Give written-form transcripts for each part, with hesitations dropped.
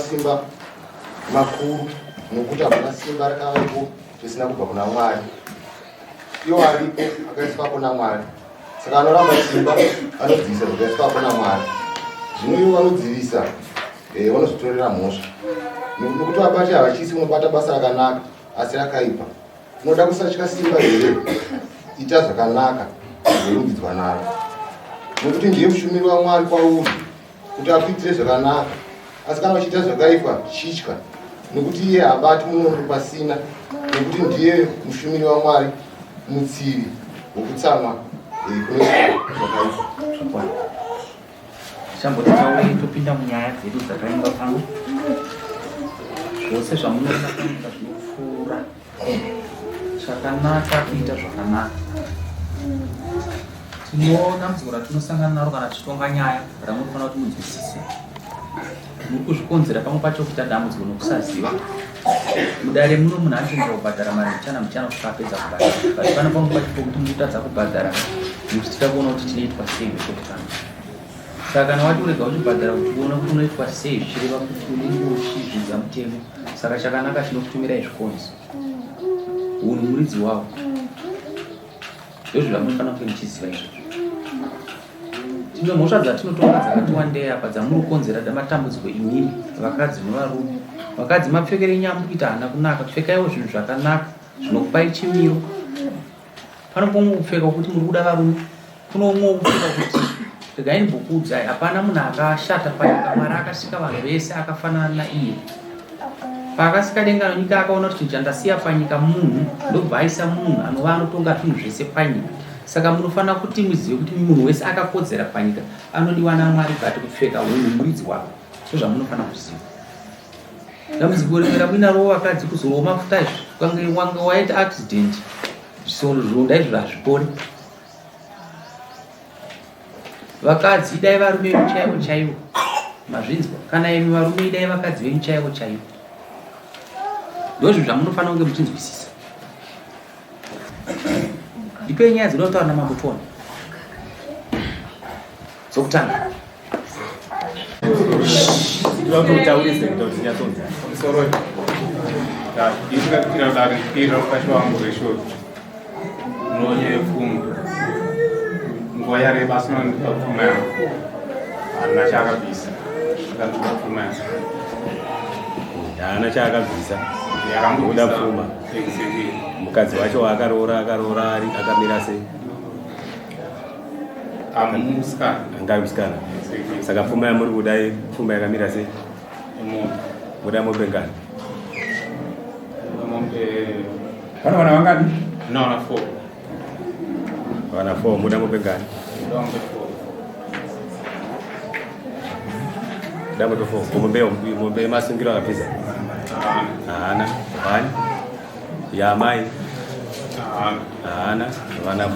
Simba makuru nokuta kuna simba rakavepo risina kubva kuna Mwari. Iwo aripo akaiswa kuna Mwari. Saka anoramba simba anodzivisa zvakaiswa kuna Mwari. Zvino ivo vanodzivisa vanozvitorera mhosva. Nokuti vabati havachisi unobata basa rakanaka asi rakaipa. Unoda kusatya simba here, ita zvakanaka zvorumbidzwa naro. Nokuti ndiye mushumiri waMwari kwauri kuti akuitire zvakanaka. Asi kana uchiita zvakaipa chitya, nokuti iye haabati munhu pasina, nokuti ndiye mushumiri waMwari, mutsivi wokutsamwa zvakaipa. Chambotitaurei topinda munyaya dzedu dzakaimba pano. Zvose zvamunoona kuita zvinopfuura zvakanaka kuita zvakanaka. Tinoona muziko ratinosangana naro kana tichitonga nyaya ramunofanira kuti munzwisise. Mukuzvikonzera pamwe pacho kuti dambudziko nokusaziva. Mudare muno munhu anotenderwa kubhadhara mari mchana kusvika apedza kubhadhara. Basi pano pamwe pacho pokuti mutadza kubhadhara nekuti tida kuona kuti tinoitwa sei zvekutanga. Saka kana wati urega uchibhadhara uchiona kuti unoitwa sei zvichireva kuti unenge uchizvidza mutemo. Saka chakanaka chinokutumirai zvikonzo. Unhu muridzi wavo. Ndozvo zvamunofanira kunge muchiziva izvozvo. Tine mhosva dzatinotonga dzakati wandei apa dzamunokonzera matambudziko imimi vakadzi nevarume. Vakadzi mapfekere nyambo kuita hana kunaka, pfekaiwo zvinhu zvakanaka zvinokupai chimiro. Pano pomwe kupfeka kuti muri kuda varume, kuno umwe kupfeka kuti regai ndimbokuudzai hapana munhu akashata panyika. Mwari akasika vanhu vese akafanana naiye. Paakasika denga nenyika akaona kuti chandasiya panyika munhu ndobva aisa munhu anova anotonga zvinhu zvese panyika. Saka munofanira kuti muzive kuti munhu wese akakodzera panyika anodiwa naMwari kati kupfeka unhu muridzi wavo. Ndizvo zvamunofanira kuziva. Dambudziko rimwe muinaro vakadzi kuzorowa mafuta izvi wanga waita accident zvironda izvo hazvipori. Vakadzi idai varume venyu chaivo chaivo. Mazvinzwa kana imi varume idai vakadzi venyu chaivo chaivo. Ndozvo zvamunofanira kunge muchinzwisisa. Ndipei nyaya dzinotaura namambotoni dzokutanga. Ndakutaurise kuti nyatsonza. Sorry. Ndikira dare kira kwashwa wangu resho. Noye fundo. Ngoya rebasa ndikapfuma. Ana chakabvisa. Ndikapfuma. Ana chakabvisa. Yakamboda pfuma. Mukadzi wacho akaroora akamira sei? Ngaabvise. Saka pfuma yamuri kudai pfuma yakamira sei? Muda mombe ngani? Vana vangani? No, na 4. Vana 4 muda mombe ngani? Damu tofo kumombe masungiro akapisa. Ana bani ya mai ana vana 4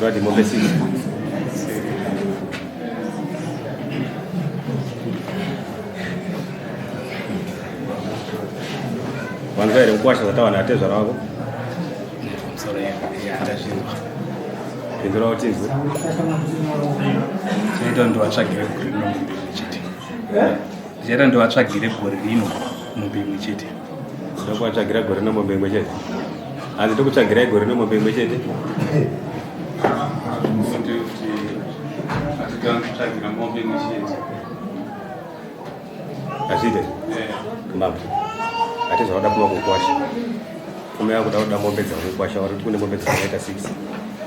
rodi mombe 6. Wangere mkwasha zatawana atezwa wako. Indro otizu. Cheta ndo atsvagire gore rino mumbimu chete. Cheta ndo atsvagire gore rino mumbimu chete. Ndo atsvagira gore rino mumbimu chete. Asi tokutsvagira gore rino mumbimu chete. Asite. Mbabu. Atezwa wada kuma kukwasha. Kuma yakuda wada mombe za kukwasha wari kune mombe dzakaita 6.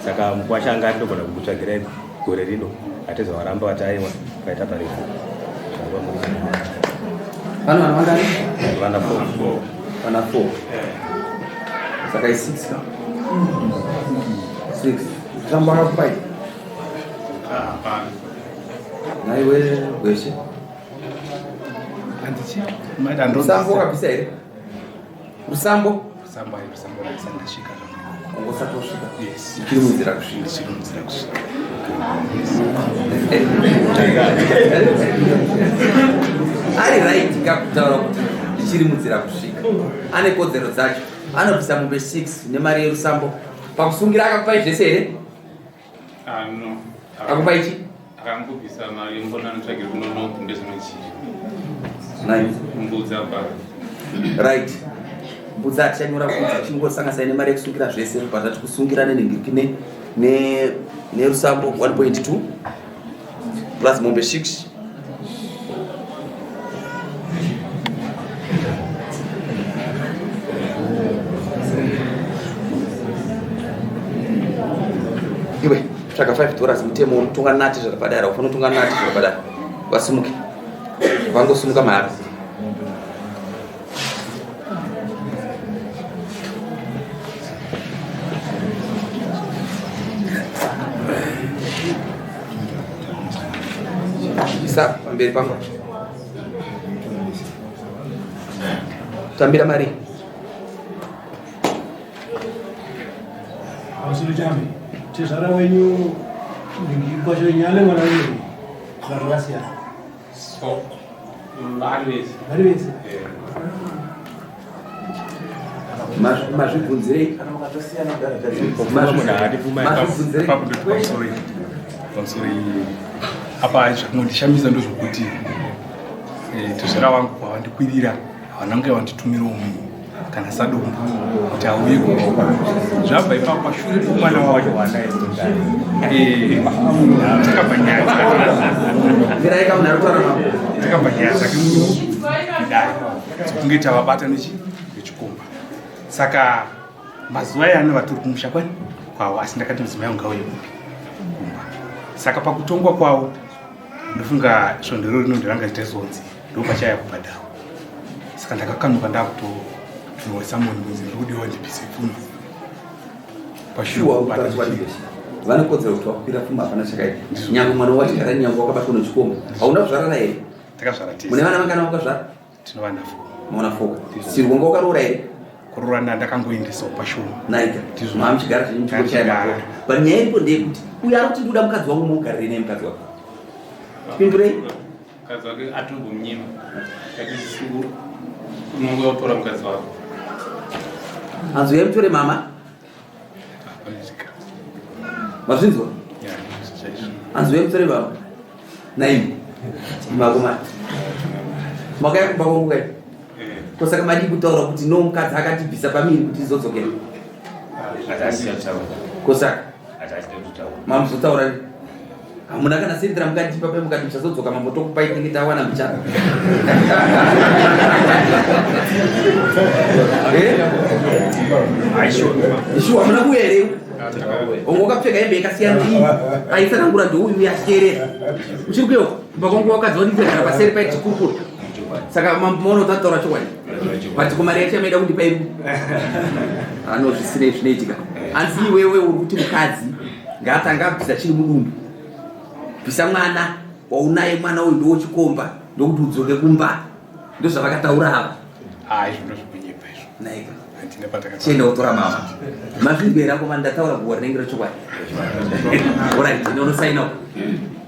Saka mukwasha anga ndogona kukutsvagira gore rino atezwa waramba wataiwa kaita paripo. Vana vangani? Vana 4. Vana 4. Saka 6 ka. 6. Zambara kupai. Na iwe gweshe. Andichi madando Rusambo kabisa ile. Rusambo ndashika. Ngosatoshika. Yes. Chirumuzira kushinda. Ari right kakutaura kuti ndichirimuzira kusvika. Ane kodzero dzacho. Anobvisa mombe 6 nemari yerusambo. Pakusungira akakupai zvese here? No. Akupai chi? Akangobvisa mari mbona anotsvagira kunono ndezvimwe chii. Nice. Mbudzi apa. Right. Mbudzi atichanyora kuti chingosangasa nemari yekusungira zvese patati kusungira nerusambo 1.2 plus mombe 6. Iwe tsvaga $5 mutemo unotunga nati zvakadaro, ufana kutunga nati zvakadaro. Vasumuke. Vangosumuka mari. Isa pamberi pangu. Tambira mari. Ausuli jami. Cesara wenyu ngikwasho nyale mwana wenyu. Barwasia. So, always. Mazvibvunzirei? Pamusoro apa zvakundishambisa ndozvokuti tuzvera wangu kwawandikwirira havanange vanditumirawo munhu kana sadombo kuti auye kuoka zvabva ipapo pashure pomwana wacho takabva nyaya dzake kudai dzokunge tavabata nechikomba. Saka mazuva ayani vatori kumusha kwani kwavo asi ndakati mudzimai ungauye kumba. Saka pakutongwa kwavo ndofunga svondero rino ndiranga chitezonzi ndopachaya kubhadhawo. Saka ndakakanuka ndakutoisa munhu kunzi ndikudiwa ndibvise pfuma pashuwa vane kodzero kuti wakwira pfuma hapana chakaita. Nyangwe mwana wacho nyangwe wakabatwa nechikomba hauna kuzvarana here? Takazvara tese. Mune vana vangana vakazvara? Tinovana 4. Maona 4. Siri wanga wakaroora here? Kurorana ndakangoendesawo pashoma. Naika mamuchigara zvimuchikochaya but nyaya iripo ndeyekuti uyo ari kuti ndoda mukadzi wangu muugarire nei mukadzi wako? Tipindurei. Mukadzi wake atongomnyima yakisiku unonge watora mukadzi wako. Hanzo yemutore mama? Mazvinzwa? Hanzo yemutore mama? Naimi makoma makaya kumba kwangu kai kosaka madi kutaura kuti no mukadzi akatibvisa pamiri kuti izodzokera kosaka mamuzotaura hamuna kana sendera mukatipa pe mukati muchazodzoka mambotokupai tinge tawana muchana ishuwa hamuna kuya here wakapfeka hembe yakasiyana iyi aitsanangura ndouyu yasherera uchiri kuyo kubva kwangu wakadzonipfekana paseri paichikukuru saka mamono tataura chokwadi but kumari yacho yamaida kundipa iru anozvisinei zvinoitika asi iwewe uri kuti mukadzi ngaatanga abvisa chiri mudumbu bvisa mwana waunaye mwana uyu ndowechikomba ndokuti udzoke kumba ndozvavakataura ava zvinozvikunyepa izvo naika handina pataka chienda kutora mama mazvimvera koma ndataura kuwa rinenge rechokwadi alright ndinonosainawo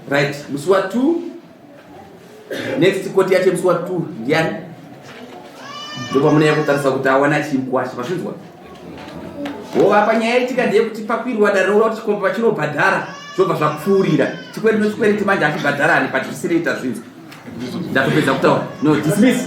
right musi wa 2 next koti yacho musi wa 2 ndiani ndopamunaya kutarisa kuti awana chimkwasha mazvinzwa wovapa nyaya yaitika ndeyekuti pakwirwa danora kuti chikomba pachinobhadhara zvobva zvapfuurira chikweri nechikwereti manje achibhadharani patisireta zvinzi ndatopedza kutaura no dismiss